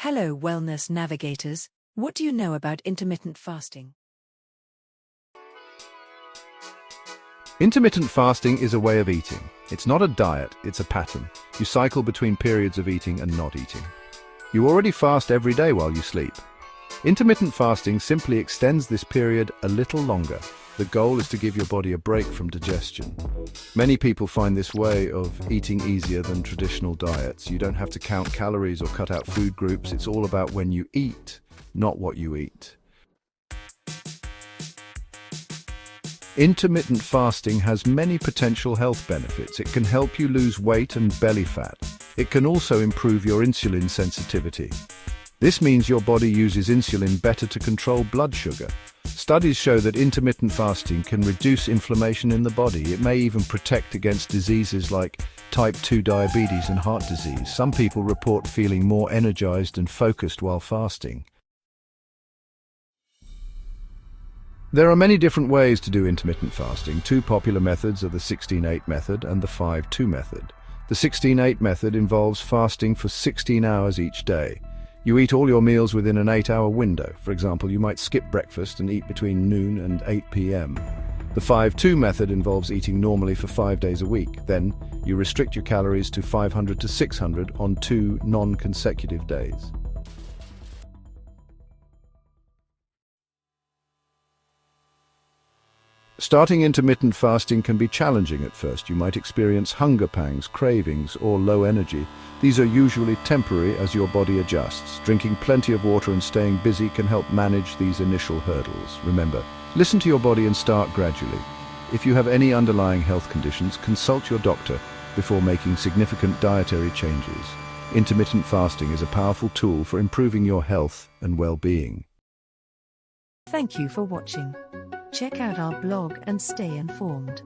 Hello, wellness navigators. What do you know about intermittent fasting? Intermittent fasting is a way of eating. It's not a diet, it's a pattern. You cycle between periods of eating and not eating. You already fast every day while you sleep. Intermittent fasting simply extends this period a little longer. The goal is to give your body a break from digestion. Many people find this way of eating easier than traditional diets. You don't have to count calories or cut out food groups. It's all about when you eat, not what you eat. Intermittent fasting has many potential health benefits. It can help you lose weight and belly fat. It can also improve your insulin sensitivity. This means your body uses insulin better to control blood sugar. Studies show that intermittent fasting can reduce inflammation in the body. It may even protect against diseases like type 2 diabetes and heart disease. Some people report feeling more energized and focused while fasting. There are many different ways to do intermittent fasting. Two popular methods are the 16-8 method and the 5-2 method. The 16-8 method involves fasting for 16 hours each day. You eat all your meals within an 8-hour window. For example, you might skip breakfast and eat between noon and 8 p.m. The 5-2 method involves eating normally for 5 days a week. Then, you restrict your calories to 500 to 600 on 2 non-consecutive days. Starting intermittent fasting can be challenging at first. You might experience hunger pangs, cravings, or low energy. These are usually temporary as your body adjusts. Drinking plenty of water and staying busy can help manage these initial hurdles. Remember, listen to your body and start gradually. If you have any underlying health conditions, consult your doctor before making significant dietary changes. Intermittent fasting is a powerful tool for improving your health and well-being. Thank you for watching. Check out our blog and stay informed.